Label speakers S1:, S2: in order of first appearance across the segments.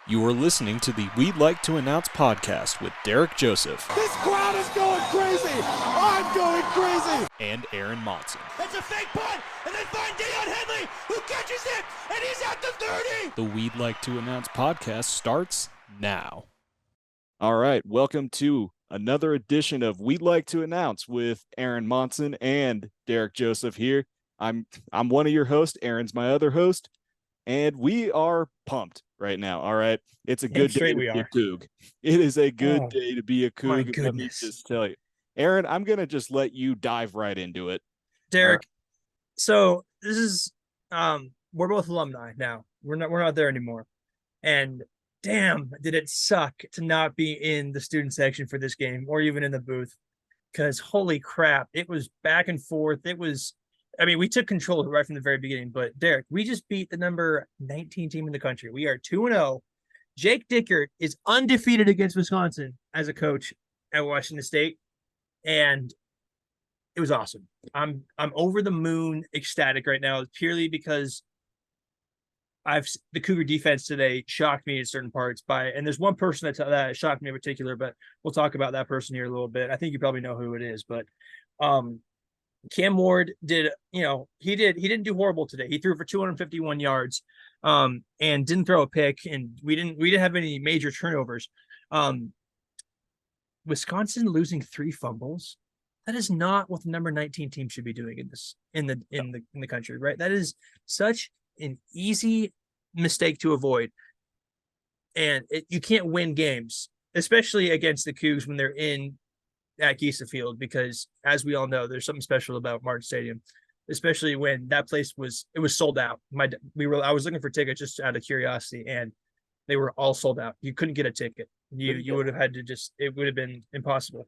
S1: You are listening to the We'd Like to Announce podcast with Derek Joseph.
S2: This crowd is going crazy. I'm going crazy.
S1: And Aaron Monson.
S2: It's a fake punt, and they find Deion Henley, who catches it, and he's at the 30.
S1: The We'd Like to Announce podcast starts now. All right, welcome to another edition of We'd Like to Announce with Aaron Monson and Derek Joseph here. I'm one of your hosts. Aaron's my other host, and we are pumped right now. All right, it's a good day to be a Coug. It is a good day to be a Coug. Let me just tell you, Aaron. I'm gonna just let you dive right into it,
S3: Derek. So this is we're both alumni now. We're not there anymore, and damn, did it suck to not be in the student section for this game or even in the booth, because holy crap, it was back and forth. We took control right from the very beginning, but Derek, we just beat the number 19 team in the country. We are 2-0. Jake Dickert is undefeated against Wisconsin as a coach at Washington State, and it was awesome. I'm over the moon ecstatic right now, purely because the Cougar defense today shocked me in certain parts and there's one person that shocked me in particular, but we'll talk about that person here a little bit. I think you probably know who it is, but Cam Ward he didn't do horrible today. He threw for 251 yards and didn't throw a pick, and we didn't have any major turnovers. Wisconsin losing 3 fumbles. That is not what the number 19 team should be doing in the country, right? That is such an easy mistake to avoid. And you can't win games, especially against the Cougs when they're at Gisa Field, because as we all know, there's something special about Martin Stadium, especially when that place was sold out. I was looking for tickets just out of curiosity, and they were all sold out. You couldn't get a ticket. You would have had to it would have been impossible.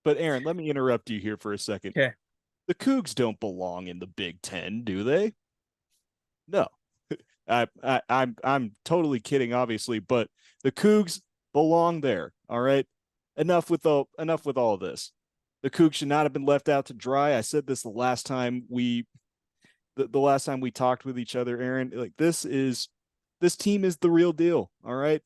S1: But Aaron, let me interrupt you here for a second.
S3: Okay.
S1: The Cougs don't belong in the Big Ten, do they? No. I'm totally kidding, obviously, but the Cougs belong there. All right. Enough with all of this. The Cougs should not have been left out to dry. I said this the last time we talked with each other, Aaron. Like, this team is the real deal. All right.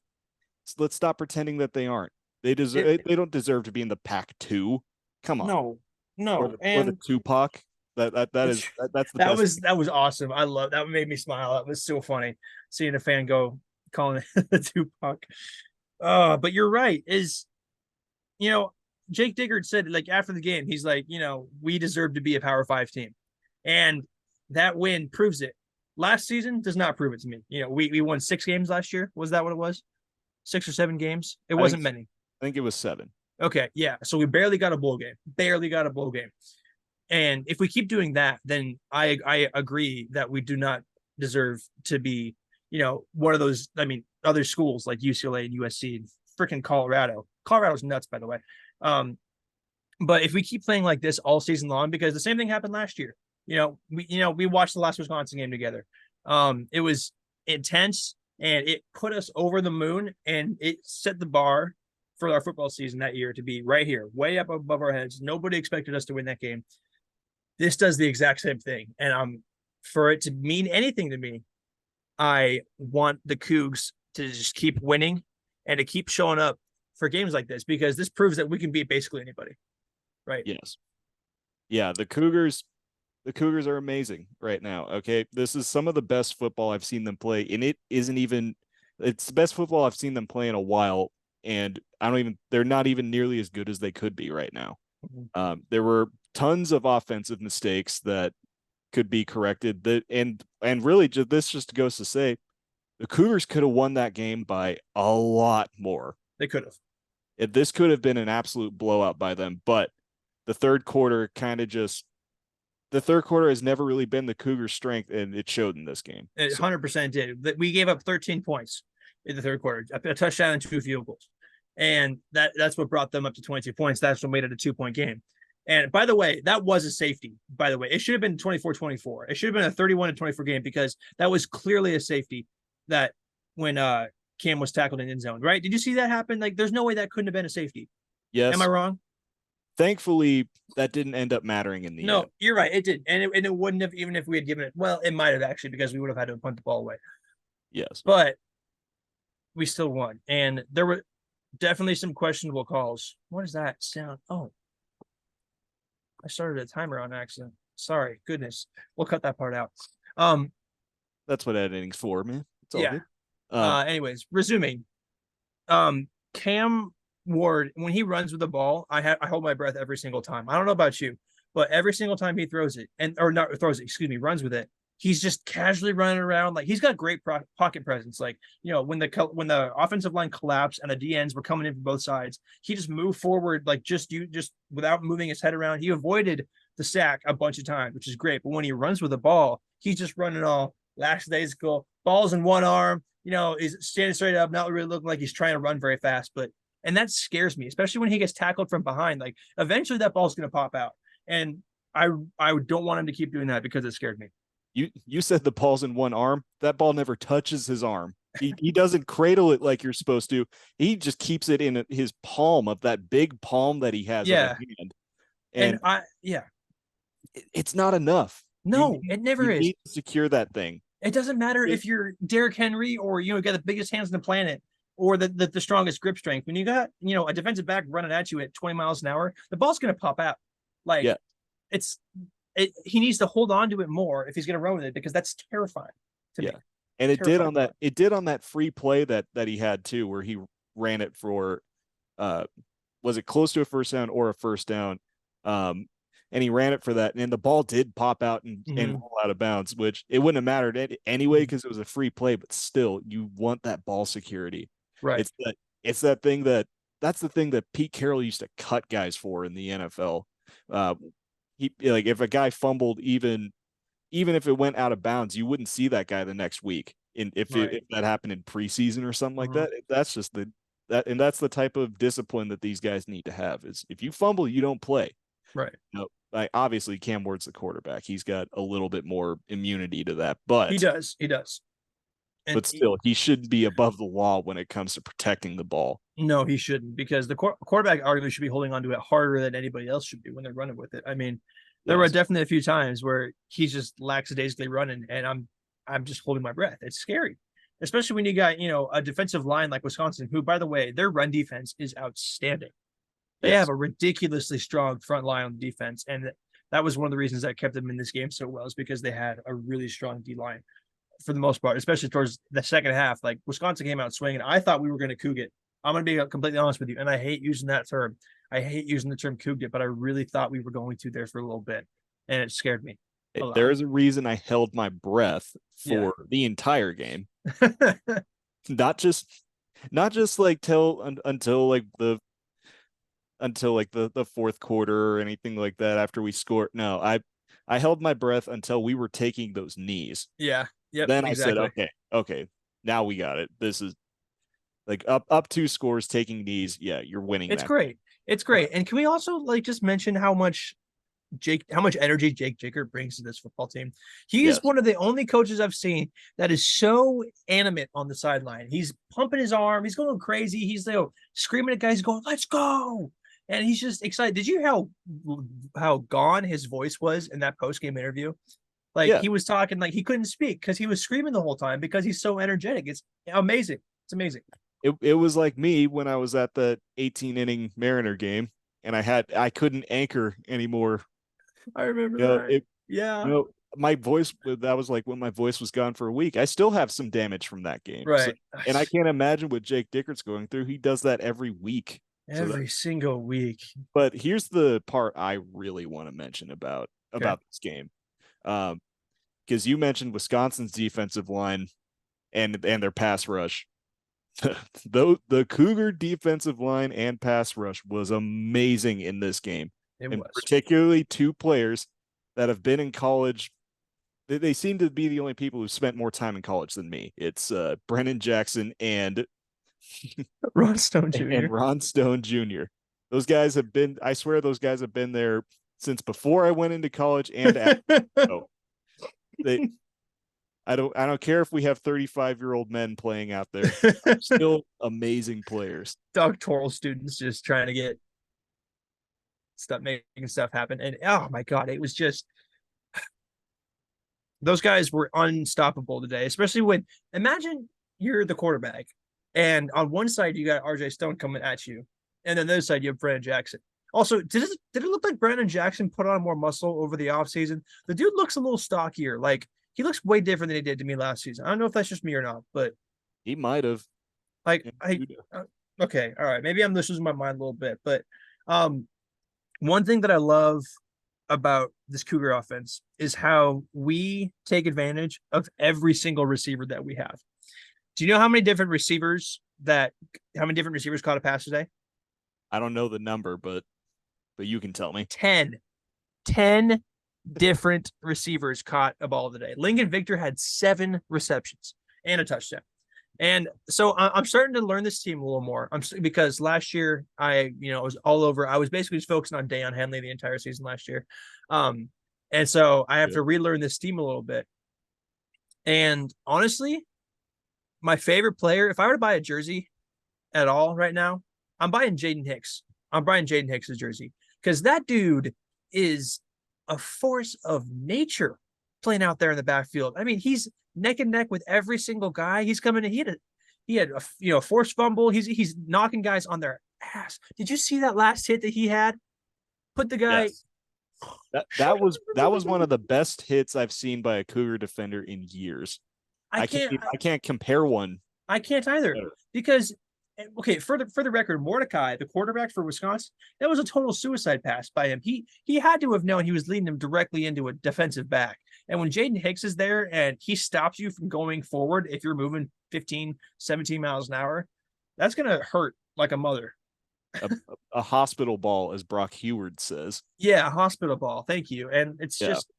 S1: So let's stop pretending that they aren't. They don't deserve to be in the Pac-2. Come on.
S3: No.
S1: Or the Tupac.
S3: That was awesome. I love that. Made me smile. That was so funny seeing a fan go calling it the Tupac. But you're right. Jake Dickert said, like, after the game, he's like, we deserve to be a Power 5 team, and that win proves it. Last season does not prove it to me. We won 6 games last year. Was that what it was? 6 or 7 games? It wasn't many.
S1: I think it was 7.
S3: Okay, yeah. So we barely got a bowl game. And if we keep doing that, then I agree that we do not deserve to be, one of those, other schools like UCLA and USC and freaking Colorado. Colorado's nuts, by the way. But if we keep playing like this all season long, because the same thing happened last year, we watched the last Wisconsin game together. It was intense, and it put us over the moon, and it set the bar for our football season that year to be right here, way up above our heads. Nobody expected us to win that game. This does the exact same thing. And for it to mean anything to me, I want the Cougs to just keep winning and to keep showing up for games like this, because this proves that we can beat basically anybody. Right.
S1: Yes. Yeah. The Cougars are amazing right now. Okay. This is some of the best football I've seen them play. And it's the best football I've seen them play in a while. And they're not even nearly as good as they could be right now. Mm-hmm. There were tons of offensive mistakes that could be corrected, and really this just goes to say the Cougars could have won that game by a lot more.
S3: They could have.
S1: This could have been an absolute blowout by them, but the third quarter has never really been the Cougars' strength, and it showed in this game.
S3: It 100% did. We gave up 13 points in the third quarter, a touchdown and 2 field goals. And that's what brought them up to 22 points. That's what made it a 2-point game. And by the way, that was a safety, by the way. It should have been 24-24. It should have been a 31-24 game, because that was clearly a safety that when Cam was tackled in end zone, right? Did you see that happen? Like, there's no way that couldn't have been a safety.
S1: Yes.
S3: Am I wrong?
S1: Thankfully, that didn't end up mattering in the end.
S3: No, you're right. It did. And it wouldn't have, even if we had given it. Well, it might have actually, because we would have had to punt the ball away.
S1: Yes.
S3: But we still won. And there were definitely some questionable calls. What is that sound? Oh, I started a timer on accident. Sorry, goodness. We'll cut that part out.
S1: That's what editing's for, man. It's all
S3: Yeah.
S1: good.
S3: Anyways, resuming. Cam Ward, when he runs with the ball, I hold my breath every single time. I don't know about you, but every single time he throws it, runs with it, he's just casually running around. Like, he's got great pocket presence. Like, when the offensive line collapsed and the DNs were coming in from both sides, he just moved forward, like, just without moving his head around. He avoided the sack a bunch of times, which is great. But when he runs with the ball, he's just running all lackadaisical, balls in one arm. He's standing straight up, not really looking like he's trying to run very fast. And that scares me, especially when he gets tackled from behind. Like, eventually that ball's going to pop out. And I don't want him to keep doing that because it scared me.
S1: You said the ball's in one arm. That ball never touches his arm. He doesn't cradle it like you're supposed to. He just keeps it in his palm, of that big palm that he has of a hand. And it's not enough.
S3: No, it never is.
S1: You need to secure that thing.
S3: It doesn't matter if you're Derrick Henry or got the biggest hands on the planet or the strongest grip strength. When you got a defensive back running at you at 20 miles an hour, the ball's going to pop out. Like, he needs to hold on to it more if he's going to run with it, because that's terrifying to me.
S1: And it did on that free play that he had too, where he ran it for was it close to a first down or a first down? And he ran it for that, and the ball did pop out and roll out of bounds, which it wouldn't have mattered anyway because it was a free play. But still, you want that ball security,
S3: right?
S1: It's that thing that's the thing that Pete Carroll used to cut guys for in the NFL. If a guy fumbled, even if it went out of bounds, you wouldn't see that guy the next week. If that happened in preseason or something like that, that's just that's the type of discipline that these guys need to have. Is if you fumble, you don't play.
S3: Right.
S1: Obviously Cam Ward's the quarterback. He's got a little bit more immunity to that, but
S3: he does. And
S1: but still, he shouldn't be above the law when it comes to protecting the ball.
S3: No, he shouldn't, because the quarterback arguably should be holding on to it harder than anybody else should be when they're running with it. I mean, there were definitely a few times where he's just lackadaisically running, and I'm just holding my breath. It's scary, especially when you got a defensive line like Wisconsin, who, by the way, their run defense is outstanding. They have a ridiculously strong front line on defense, and that was one of the reasons that kept them in this game so well, is because they had a really strong D line for the most part, especially towards the second half. Like, Wisconsin came out swinging. I thought we were going to coug it. I'm going to be completely honest with you, and I hate using that term. I hate using the term couged it, but I really thought we were going to there for a little bit, and it scared me.
S1: There is a reason I held my breath for the entire game. not just like until the fourth quarter or anything like that after we scored. No, I held my breath until we were taking those knees.
S3: Yeah. Yep.
S1: Then
S3: exactly.
S1: I said, okay, now we got it. This is like up 2 scores, taking knees. Yeah, you're winning.
S3: It's great. It's great. And can we also just mention how much energy Jake Jickert brings to this football team? He is one of the only coaches I've seen that is so animate on the sideline. He's pumping his arm. He's going crazy. He's screaming at guys, going, "Let's go!" And he's just excited. Did you hear how gone his voice was in that post-game interview? He was talking like he couldn't speak because he was screaming the whole time because he's so energetic. It's amazing. It's amazing.
S1: It was like me when I was at the 18-inning Mariner game, and I couldn't anchor anymore.
S3: I remember that.
S1: My voice, that was like when my voice was gone for a week. I still have some damage from that game.
S3: Right.
S1: And I can't imagine what Jake Dickert's going through. He does that every week.
S3: Every single week.
S1: But here's the part I really want to mention about this game. Because you mentioned Wisconsin's defensive line and their pass rush. The Cougar defensive line and pass rush was amazing in this game.
S3: It
S1: and
S3: was.
S1: Particularly 2 players that have been in college. They seem to be the only people who spent more time in college than me. It's Brennan Jackson and
S3: Ron Stone Jr.
S1: And Ron Stone Jr. Those guys have been, I swear those guys have been there since before I went into college and after. So I don't care if we have 35-year-old men playing out there. Still amazing players.
S3: Doctoral students just trying to get making stuff happen. And oh my God, it was just, those guys were unstoppable today, especially when, imagine you're the quarterback And on one side, you got RJ Stone coming at you. And then the other side, you have Brandon Jackson. Also, did it look like Brandon Jackson put on more muscle over the offseason? The dude looks a little stockier. Like, he looks way different than he did to me last season. I don't know if that's just me or not, but
S1: He might have.
S3: like, okay, all right. Maybe I'm just losing my mind a little bit. But one thing that I love about this Cougar offense is how we take advantage of every single receiver that we have. Do you know how many different receivers caught a pass today?
S1: I don't know the number, but you can tell me.
S3: 10 different receivers caught a ball today. Lincoln Victor had 7 receptions and a touchdown. And so I'm starting to learn this team a little more. Because last year I was all over. I was basically just focusing on Deion Henley the entire season last year. And so I have to relearn this team a little bit. And honestly, my favorite player, if I were to buy a jersey at all right now, I'm buying Jaden Hicks. I'm buying Jaden Hicks' jersey because that dude is a force of nature playing out there in the backfield. I mean, he's neck and neck with every single guy. He's coming in. He had a forced fumble. He's knocking guys on their ass. Did you see that last hit that he had? Put the guy.
S1: Yes. That was one of the best hits I've seen by a Cougar defender in years. I can't compare one.
S3: I can't either because okay, for the record, Mordecai, the quarterback for Wisconsin, that was a total suicide pass by him. He had to have known he was leading him directly into a defensive back. And when Jaden Hicks is there and he stops you from going forward, if you're moving 15, 17 miles an hour, that's going to hurt like a mother.
S1: A hospital ball, as Brock Heward says.
S3: Yeah, a hospital ball. Thank you. And it's just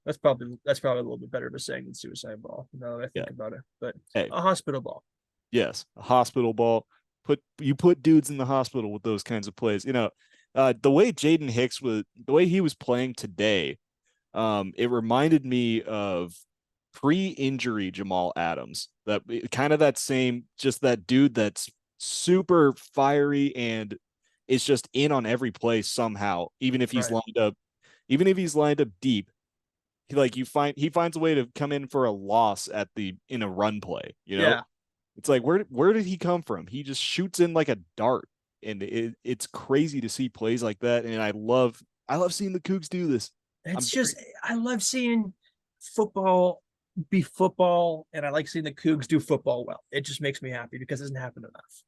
S3: that's probably a little bit better of a saying than suicide ball. Now that I think about it, but hey, a hospital ball.
S1: Yes, a hospital ball. You put dudes in the hospital with those kinds of plays. The way Jaden Hicks the way he was playing today, it reminded me of pre-injury Jamal Adams. That kind of that same, just that dude that's super fiery and is just in on every play somehow, even if he's lined up deep. He finds a way to come in for a loss in a run play.
S3: Yeah.
S1: It's like, where did he come from? He just shoots in like a dart, and it's crazy to see plays like that. And I love seeing the Cougs do this.
S3: I love seeing football be football, and I like seeing the Cougs do football well. It just makes me happy because it doesn't happen enough.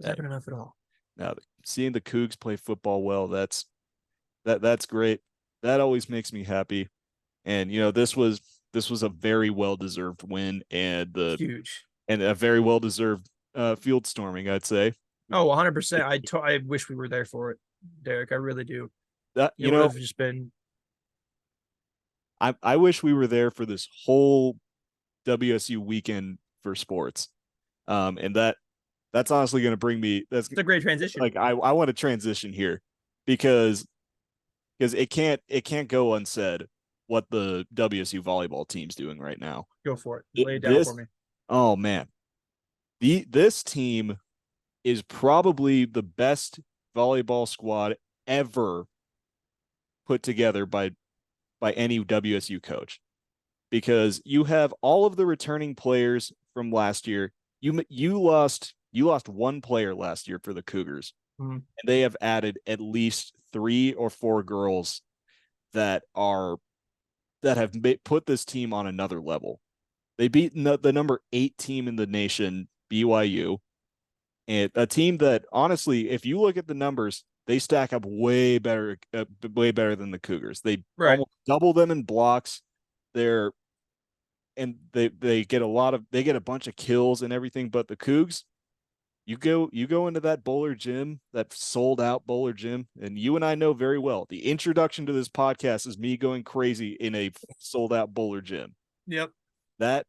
S3: It doesn't happen enough at all.
S1: Now, seeing the Cougs play football well, that's great. That always makes me happy. And this was a very well-deserved win, and
S3: huge.
S1: And a very well-deserved field storming, I'd say.
S3: Oh, 100%. I wish we were there for it, Derek. I really do.
S1: That
S3: it would have just been.
S1: I wish we were there for this whole WSU weekend for sports, and that's honestly going to bring me. It's
S3: a great transition.
S1: Like I want to transition here because it can't go unsaid what the WSU volleyball team's doing right now.
S3: Go for it. Lay it down for me.
S1: Oh man, this team is probably the best volleyball squad ever put together by any WSU coach, because you have all of the returning players from last year. You lost one player last year for the Cougars, and they have added at least 3 or 4 girls that have put this team on another level. They beat the number 8 team in the nation, BYU, and a team that, honestly, if you look at the numbers, they stack up way better than the Cougars. They almost double them in blocks. They get a bunch of kills and everything. But the Cougs, you go into that Bowler gym, that sold out Bowler gym, and you and I know very well the introduction to this podcast is me going crazy in a sold out Bowler gym.
S3: Yep.
S1: That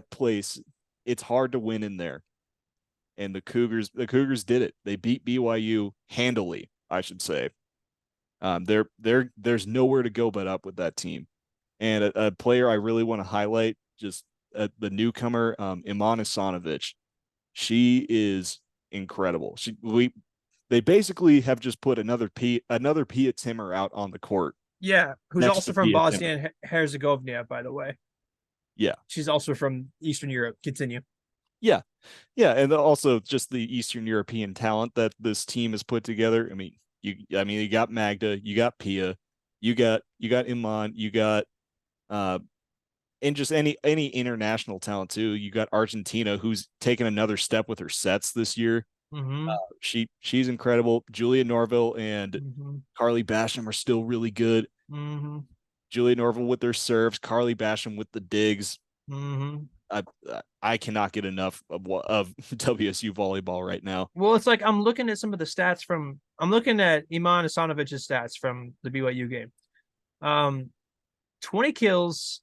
S1: place, it's hard to win in there. And the Cougars did it. They beat BYU handily, I should say. There's nowhere to go but up with that team. And a player I really want to highlight, just the newcomer, Iman Isanovich. She is incredible. They basically have just put another Pia Timmer out on the court.
S3: Yeah, who's also from Bosnia and Herzegovina, by the way.
S1: Yeah.
S3: She's also from Eastern Europe. Continue.
S1: Yeah. Yeah, and also just the Eastern European talent that this team has put together. You got Magda, you got Pia, you got Iman, you got uh and just any international talent too. You got Argentina, who's taken another step with her sets this year.
S3: Mm-hmm.
S1: She's incredible. Julia Norville and
S3: Mm-hmm.
S1: Carly Basham are still really good.
S3: Mm-hmm.
S1: Julia Norville with their serves, Carly Basham with the digs.
S3: Mm-hmm.
S1: I I cannot get enough of WSU volleyball right now.
S3: Well, it's like I'm looking at some of the stats from I'm looking at Iman Isanovic's stats from the BYU game. Um, 20 kills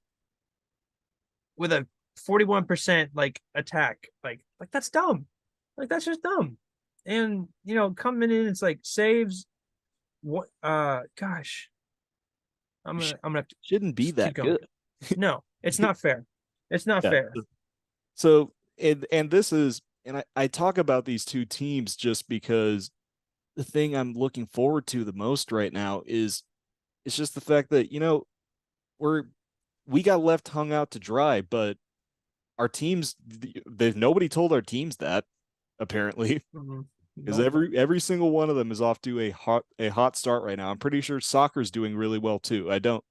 S3: with a 41% like attack. Like that's dumb. Like that's just dumb. And coming in, it's like saves. What? Gosh, I'm gonna have to
S1: Shouldn't be
S3: just keep
S1: that
S3: going.
S1: good.
S3: No, it's not fair. It's not
S1: Yeah.
S3: fair.
S1: So and this is and I talk about these two teams just because the thing I'm looking forward to the most right now is it's just the fact that we're we got left hung out to dry, but our teams there's nobody told our teams that apparently
S3: Mm-hmm.
S1: because
S3: Nope.
S1: every single one of them is off to a hot start right now. I'm pretty sure soccer's doing really well too. I don't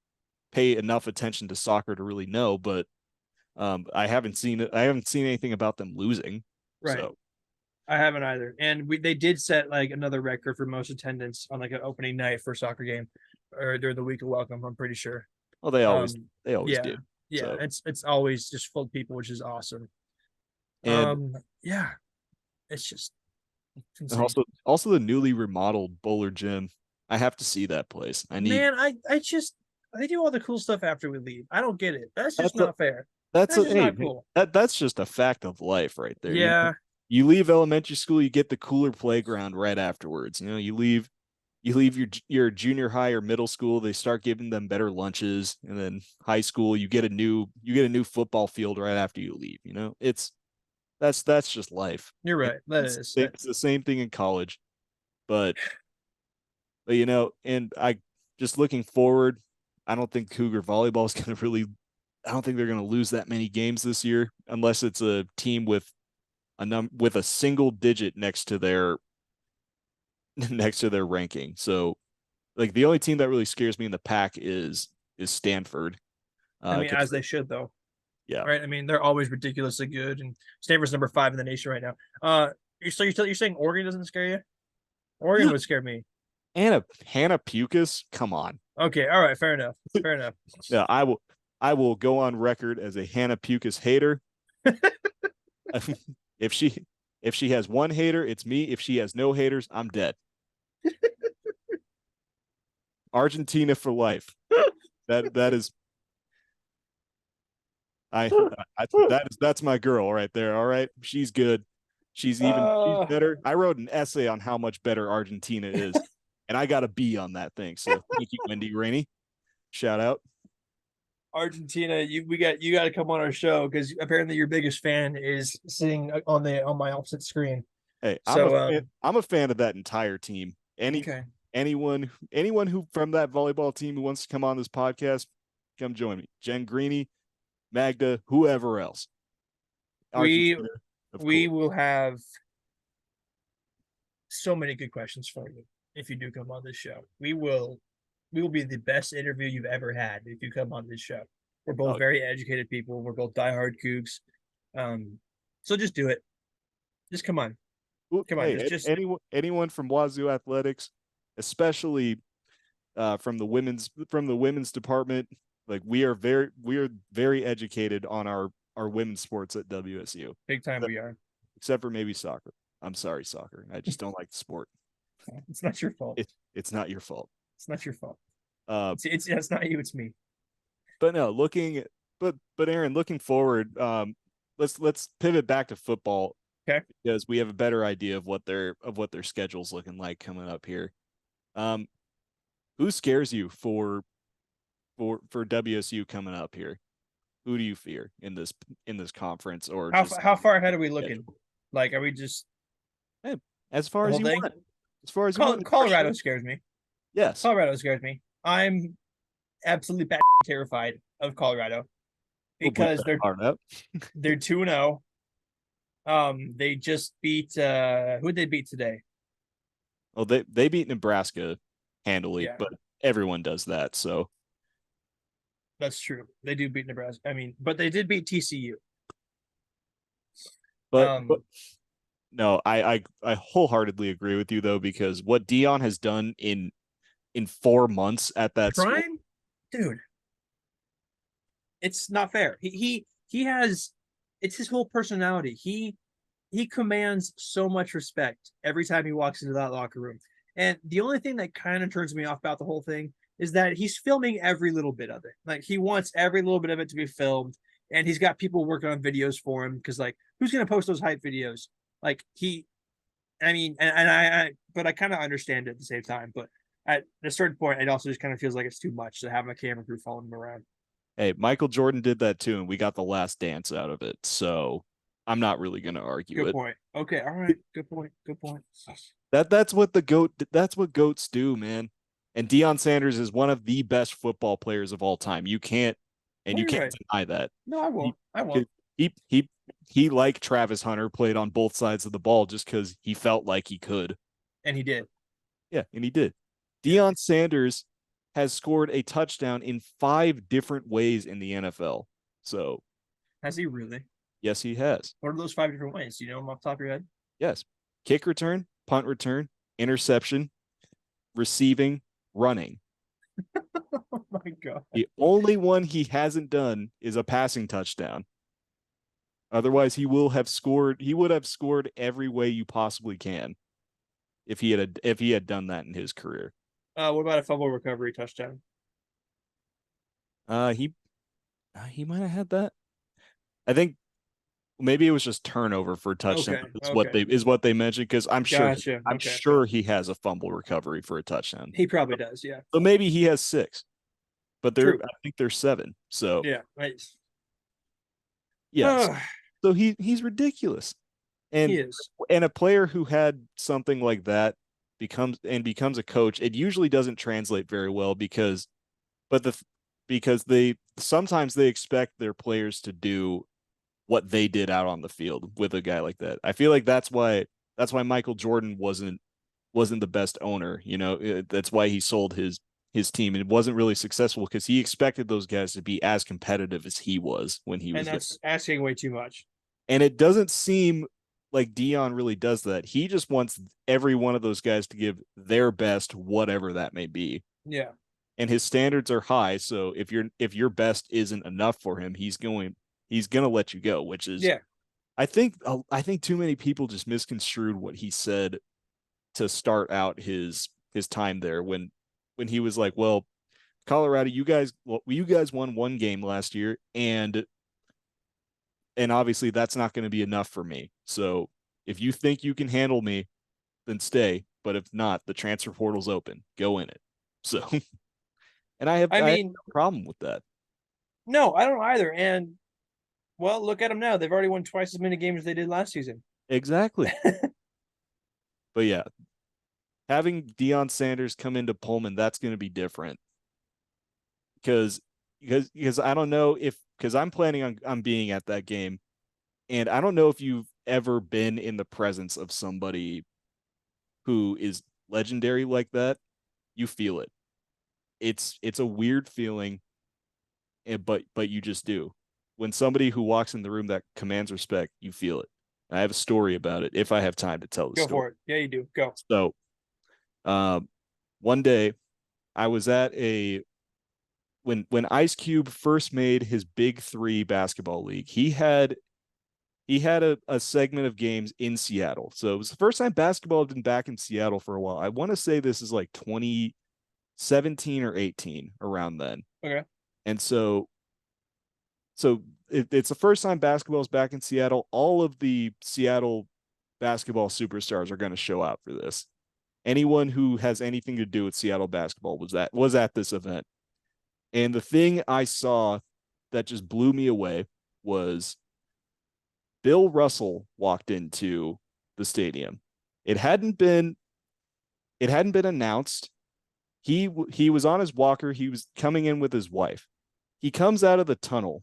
S1: pay enough attention to soccer to really know, but I haven't seen it. I haven't seen anything about them losing.
S3: Right.
S1: So
S3: I haven't either. And they did set like another record for most attendance on like an opening night for a soccer game or during the week of welcome, I'm pretty sure.
S1: well, they always
S3: Yeah.
S1: do.
S3: Yeah.
S1: So
S3: It's always just full of people, which is awesome.
S1: and
S3: Yeah. It's just it's
S1: and
S3: insane.
S1: also the newly remodeled Bowler Gym. I have to see that place. I need
S3: Man, I just they do all the cool stuff after we leave. I don't get it. That's just
S1: that's a
S3: not fair.
S1: that's
S3: That's
S1: a
S3: just
S1: hey
S3: not cool.
S1: that's just a fact of life right there.
S3: Yeah.
S1: You leave elementary school, you get the cooler playground right afterwards. You leave your junior high or middle school, they start giving them better lunches, and then high school you get a new football field right after you leave. That's just life.
S3: You're
S1: And
S3: right. That
S1: it's,
S3: is.
S1: it's the same thing in college, but and I just looking forward, I don't think Cougar volleyball is going to really. I don't think they're going to lose that many games this year unless it's a team with with a single digit next to their next to their ranking. So like the only team that really scares me in the pack is Stanford.
S3: I mean,
S1: Because
S3: as they should though.
S1: yeah,
S3: Right? I mean, they're always ridiculously good, and Stanford's number 5 in the nation right now. You're saying Oregon doesn't scare you? Oregon
S1: no,
S3: would scare me.
S1: Hannah Pukas, come on.
S3: Okay, all right, fair enough, fair enough.
S1: Yeah, I will go on record as a Hannah Pukas hater. if she if she has one hater, it's me. If she has no haters, I'm dead. Argentina for life. That is I, that's my girl right there. All right. She's good. She's
S3: Uh,
S1: better. I wrote an essay on how much better Argentina is, and I got a B on that thing. So thank you, Wendy Rainey. Shout out.
S3: Argentina, you got to come on our show because apparently your biggest fan is sitting on my opposite screen.
S1: Hey,
S3: So
S1: I'm a fan of that entire team.
S3: okay,
S1: Anyone who from that volleyball team who wants to come on this podcast, come join me. Jen Greeny, Magda, whoever else.
S3: we
S1: Argentina, of
S3: we
S1: course.
S3: will have so many good questions for you if you do come on this show. We will be the best interview you've ever had if you come on this show. We're both
S1: Oh,
S3: very educated people. We're both diehard Cougs. So just do it. Just come on. Come on.
S1: hey,
S3: Just
S1: anyone from Wazoo Athletics, especially from the women's department, like we are very educated on our women's sports at WSU,
S3: big time we are.
S1: except for maybe soccer. I'm sorry, soccer. I just don't like the sport.
S3: It's not your fault.
S1: It's not your fault.
S3: It's not your fault.
S1: Uh,
S3: It's not you, it's me.
S1: but no, but Aaron, looking forward, let's pivot back to football.
S3: Okay.
S1: Because we have a better idea of what their schedule's looking like coming up here. Um, who scares you for WSU coming up here? Who do you fear in this conference or just
S3: How far ahead are we looking?
S1: schedule?
S3: Like, are we just
S1: Hey, as far
S3: the
S1: as
S3: whole
S1: you
S3: thing?
S1: want. As far as you want.
S3: Colorado scares me.
S1: Yes.
S3: Colorado scares me. I'm absolutely terrified of Colorado
S1: We'll bleep
S3: because
S1: that part out.
S3: they're 2-0 They just beat who'd they beat today?
S1: Well, they beat Nebraska handily,
S3: Yeah,
S1: but everyone does that. So,
S3: that's true. They do beat Nebraska. I mean, but they did beat TCU.
S1: but
S3: Um,
S1: no, I wholeheartedly agree with you though, because what Dion has done in 4 months at that school.
S3: Prime, dude, it's not fair. He has it's his whole personality. He commands so much respect every time he walks into that locker room. And the only thing that kind of turns me off about the whole thing is that he's filming every little bit of it. Like he wants every little bit of it to be filmed, and he's got people working on videos for him because like who's gonna post those hype videos? Like I mean, but I kind of understand it at the same time. But at a certain point, it also just kind of feels like it's too much to have a camera crew following him around.
S1: Hey, Michael Jordan did that too, and we got the last dance out of it. So I'm not really going to argue
S3: Good
S1: it.
S3: point. Okay, all right. Good point. Good point.
S1: That's what goats do, man. And Deion Sanders is one of the best football players of all time.
S3: No,
S1: You
S3: you're
S1: can't
S3: right.
S1: deny that.
S3: No, I
S1: He
S3: won't. I won't.
S1: he he he like Travis Hunter played on both sides of the ball just because he felt like he could.
S3: And he did.
S1: Yeah, and he did.
S3: Yeah.
S1: Deion Sanders has scored a touchdown in 5 different ways in the NFL. So
S3: Has he really?
S1: yes, he has.
S3: What are those 5 different ways? Do you know them off the top of your head?
S1: Yes. Kick return, punt return, interception, receiving, running.
S3: Oh my god.
S1: The only one he hasn't done is a passing touchdown. Otherwise, he would have scored every way you possibly can if he had done that in his career.
S3: What about a fumble recovery touchdown?
S1: Uh he he might have had that. I think maybe it was just turnover for touchdown
S3: Okay. Okay.
S1: is what they mentioned because
S3: Gotcha.
S1: I'm
S3: Okay.
S1: sure he has a fumble recovery for a touchdown.
S3: He probably does. Yeah.
S1: So maybe he has 6, but
S3: True.
S1: I think there's 7. So
S3: Yeah. Nice.
S1: yes. So he's ridiculous.
S3: He
S1: And
S3: is.
S1: a player who had something like that becomes a coach, it usually doesn't translate very well but the because they sometimes they expect their players to do what they did out on the field with a guy like that. I feel like that's why Michael Jordan wasn't the best owner. You know, that's why he sold his team. It wasn't really successful because he expected those guys to be as competitive as he was when he
S3: And
S1: was there.
S3: that's asking way too much.
S1: And it doesn't seem like Dion really does that. He just wants every one of those guys to give their best, whatever that may be.
S3: Yeah.
S1: And his standards are high. So if your best isn't enough for him, he's gonna let you go, which is
S3: Yeah.
S1: I think too many people just misconstrued what he said to start out his time there when he was like, well, Colorado, you guys won one game last year, and obviously that's not going to be enough for me. So if you think you can handle me, then stay. But if not, the transfer portal's open. Go in it. So, and
S3: I
S1: I have
S3: mean,
S1: no problem with that.
S3: no, I don't either. And well, look at them now. They've already won twice as many games as they did last season.
S1: Exactly. But yeah, having Deion Sanders come into Pullman, that's going to be different because I don't know if because I'm planning on being at that game, and I don't know if you've ever been in the presence of somebody who is legendary like that. You feel it. It's a weird feeling, but you just do. When somebody who walks in the room that commands respect, you feel it. I have a story about it if I have time to tell the
S3: Go
S1: story.
S3: for it. Yeah, you do. Go.
S1: So, um, one day I was at a when Ice Cube first made his Big Three basketball league. He had a segment of games in Seattle. So it was the first time basketball had been back in Seattle for a while. I want to say this is like 2017 or 18 around then.
S3: Okay.
S1: And it's the first time basketball is back in Seattle. All of the Seattle basketball superstars are going to show out for this. Anyone who has anything to do with Seattle basketball was at this event. And the thing I saw that just blew me away was Bill Russell walked into the stadium. It hadn't been announced. He was on his walker. He was coming in with his wife. He comes out of the tunnel,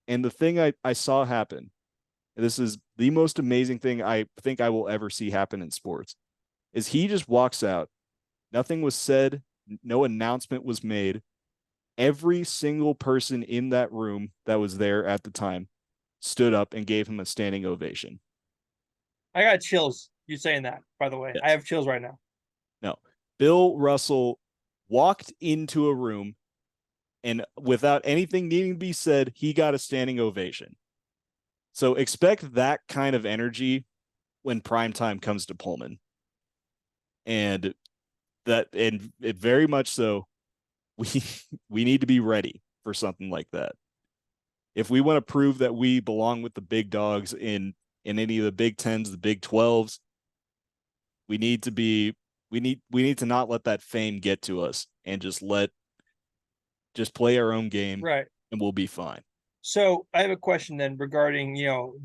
S1: and the thing I saw happen, this is the most amazing thing I think I will ever see happen in sports, is he just walks out. Nothing was said. No announcement was made. Every single person in that room that was there at the time stood up and gave him a standing ovation.
S3: I got chills. You saying that, by the way.
S1: Yes.
S3: I have chills right now.
S1: No. Bill Russell walked into a room and without anything needing to be said, he got a standing ovation. So expect that kind of energy when prime time comes to Pullman. And it very much so, we need to be ready for something like that. If we want to prove that we belong with the big dogs in any of the Big Tens, the Big 12s, we need to not let that fame get to us and just play our own game,
S3: right?
S1: And we'll be fine.
S3: So I have a question then regarding,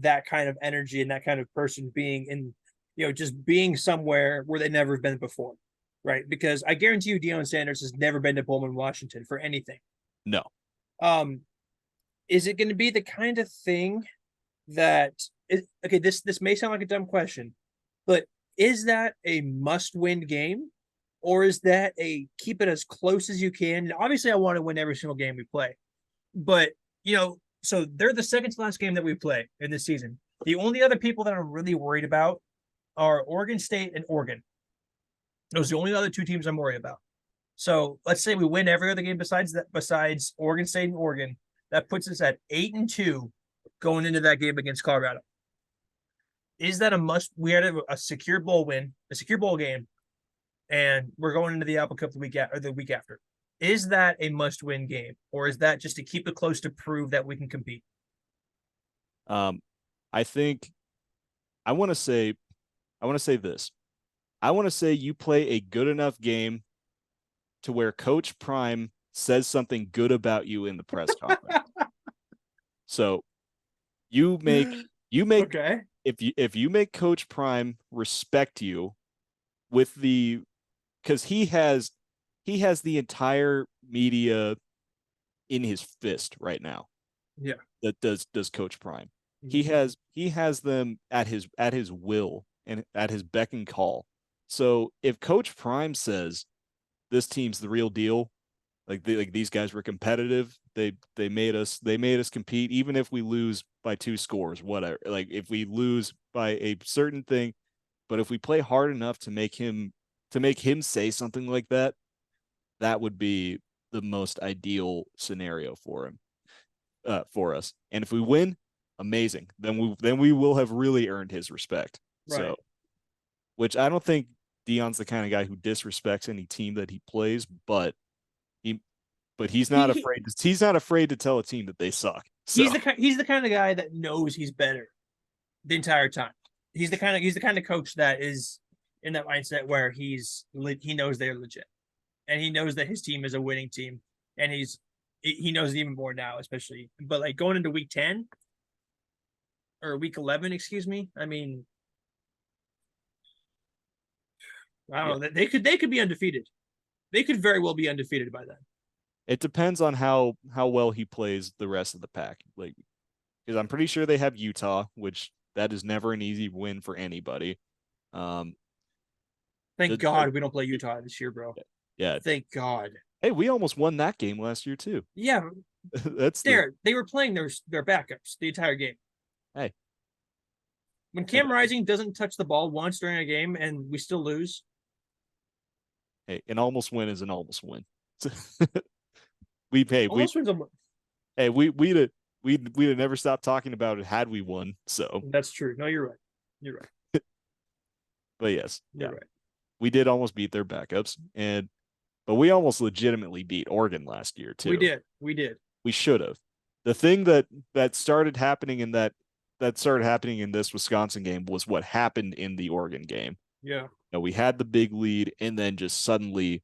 S3: that kind of energy and that kind of person being in, just being somewhere where they never been before, right? Because I guarantee you Deion Sanders has never been to Pullman, Washington for anything.
S1: No.
S3: Is it going to be the kind of thing that okay, this may sound like a dumb question, but is that a must-win game? Or is that a keep it as close as you can? And obviously, I want to win every single game we play. But, so they're the second to last game that we play in this season. The only other people that I'm really worried about are Oregon State and Oregon. Those are the only other two teams I'm worried about. So let's say we win every other game besides Oregon State and Oregon. That puts us at 8-2 going into that game against Colorado. Is that a must? We had a secure bowl win, a secure bowl game, and we're going into the Apple Cup the week after. Is that a must-win game, or is that just to keep it close to prove that we can compete?
S1: I think I want to say this. I want to say you play a good enough game to where Coach Prime says something good about you in the press conference. So you make
S3: okay.
S1: If you make Coach Prime respect you with because he has the entire media in his fist right now.
S3: Yeah.
S1: That does Coach Prime.
S3: Mm-hmm.
S1: He has them at his will and at his beck and call. So if Coach Prime says this team's the real deal, like these guys were competitive, they made us compete, even if we lose by 2 scores, whatever. Like if we lose by a certain thing, but if we play hard enough to make him say something like that, that would be the most ideal scenario for him, for us. And if we win, amazing. Then we will have really earned his respect.
S3: Right.
S1: So, which I don't think Deion's the kind of guy who disrespects any team that he plays, but he's not afraid. He's not afraid to tell a team that they suck. So.
S3: He's the kind of guy that knows he's better the entire time. He's the kind of coach that is in that mindset where he knows they're legit, and he knows that his team is a winning team, and he knows it even more now, especially. But like going into week 10 or week 11, excuse me. I mean, I don't know. They could be undefeated. They could very well be undefeated by then.
S1: It depends on how well he plays the rest of the pack. Like, because I'm pretty sure they have Utah, which that is never an easy win for anybody.
S3: Thank God we don't play Utah this year, bro.
S1: Yeah.
S3: Thank God.
S1: Hey, we almost won that game last year too.
S3: Yeah. They were playing their backups the entire game.
S1: Hey.
S3: When Cam Rising doesn't touch the ball once during a game and we still lose.
S1: Hey, an almost win is an almost win. We'd have never stopped talking about it had we won. So
S3: that's true. No, you're right.
S1: But yes,
S3: you're right.
S1: We did almost beat their backups, but we almost legitimately beat Oregon last year too.
S3: We did.
S1: We should have. The thing that started happening in this Wisconsin game was what happened in the Oregon game.
S3: Yeah.
S1: We had the big lead, and then just suddenly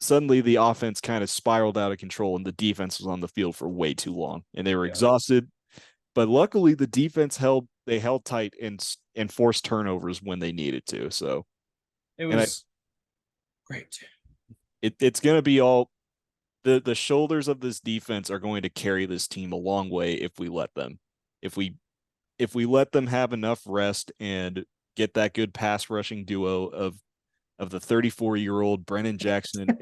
S1: the offense kind of spiraled out of control, and the defense was on the field for way too long, and they were exhausted. But luckily, the defense held tight and forced turnovers when they needed to. So
S3: it was great.
S1: It's going to be all the shoulders of this defense are going to carry this team a long way if we let them. If we if we let them have enough rest and get that good pass rushing duo of the 34-year-old Brennan Jackson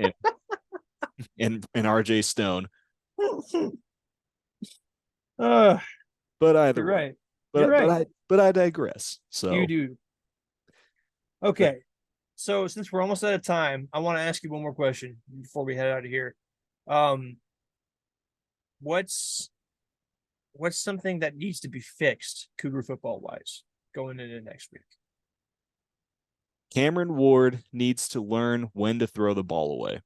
S1: and RJ Stone.
S3: Uh,
S1: But either
S3: you're
S1: way,
S3: right. You're right.
S1: but I digress. So
S3: You do. Okay. So since we're almost out of time, I want to ask you one more question before we head out of here. Um, what's something that needs to be fixed Cougar football wise going into next week?
S1: Cameron Ward needs to learn when to throw the ball away.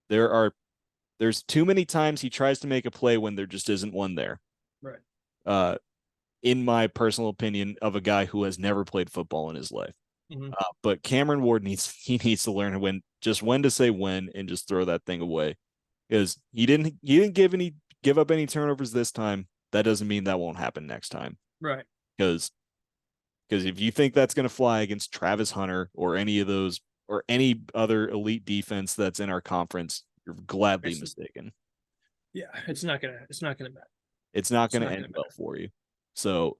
S1: There's too many times he tries to make a play when there just isn't one there.
S3: Right.
S1: In my personal opinion, of a guy who has never played football in his life.
S3: Mm-hmm.
S1: But Cameron Ward needs to learn when to say when and just throw that thing away. Because he didn't give up any turnovers this time. That doesn't mean that won't happen next time.
S3: Right.
S1: Because if you think that's going to fly against Travis Hunter or any of those or any other elite defense that's in our conference, you're gladly mistaken.
S3: Yeah, it's not gonna matter.
S1: It's not going to end well for you. So,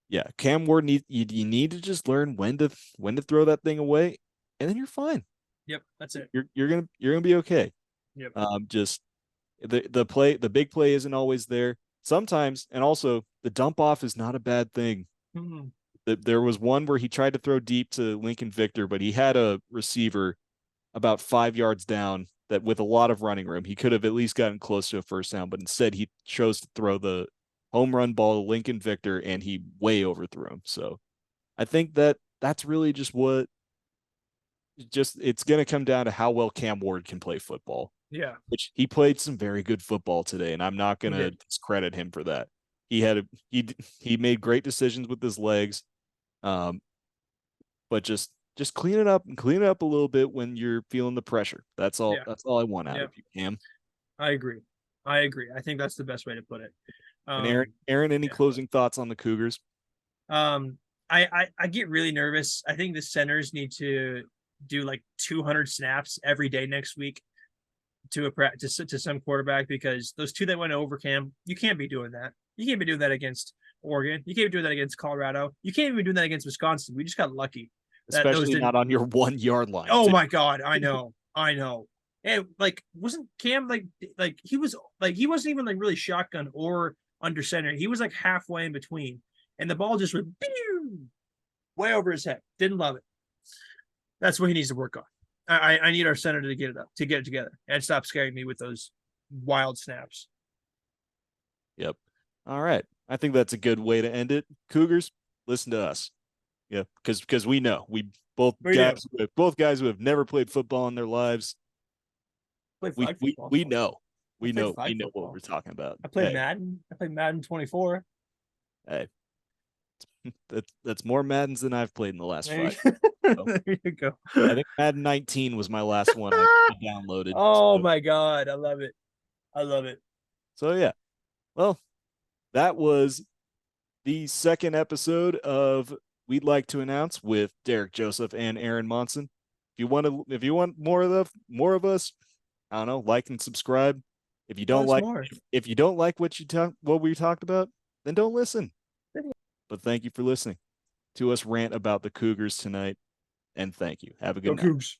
S1: yeah, Cam Ward you need to just learn when to throw that thing away, and then you're fine.
S3: Yep, that's it.
S1: You're gonna be okay.
S3: Yep.
S1: Just the big play isn't always there sometimes, and also the dump off is not a bad thing.
S3: Mm-hmm.
S1: There was one where he tried to throw deep to Lincoln Victor, but he had a receiver about 5 yards down that with a lot of running room, he could have at least gotten close to a first down, but instead he chose to throw the home run ball to Lincoln Victor and he way overthrew him. So I think that's really just it's going to come down to how well Cam Ward can play football.
S3: Yeah.
S1: Which he played some very good football today, and I'm not going to discredit him for that. He made great decisions with his legs. But just clean it up a little bit when you're feeling the pressure. That's all. Yeah. That's all I want out of you, Cam.
S3: I agree. I think that's the best way to put it.
S1: And Aaron, any closing thoughts on the Cougars?
S3: I get really nervous. I think the centers need to do like 200 snaps every day next week to some quarterback, because those two that went over Cam, you can't be doing that. You can't be doing that against Oregon. You can't be doing that against Colorado. You can't even do that against Wisconsin. We just got lucky.
S1: Especially not on your 1 yard line.
S3: Oh my God. I know. And like, wasn't Cam like he wasn't even like really shotgun or under center. He was like halfway in between, and the ball just went way over his head. Didn't love it. That's what he needs to work on. I need our center to get it together and stop scaring me with those wild snaps.
S1: Yep. All right. I think that's a good way to end it. Cougars, listen to us. Yeah, because we know both guys who have never played football in their lives. We know what we're talking about.
S3: I played Madden. I played Madden 24.
S1: Hey, that's more Maddens than I've played in the last 5. So,
S3: there you go.
S1: I think Madden 19 was my last one I downloaded.
S3: Oh my God, I love it.
S1: So yeah, well, that was the second episode of We'd Like to Announce with Derek Joseph and Aaron Monson. If you want more of us, I don't know, like and subscribe. If you don't like what we talked about, then don't listen. But thank you for listening to us rant about the Cougars tonight, and thank you. Have a good night. Cougs.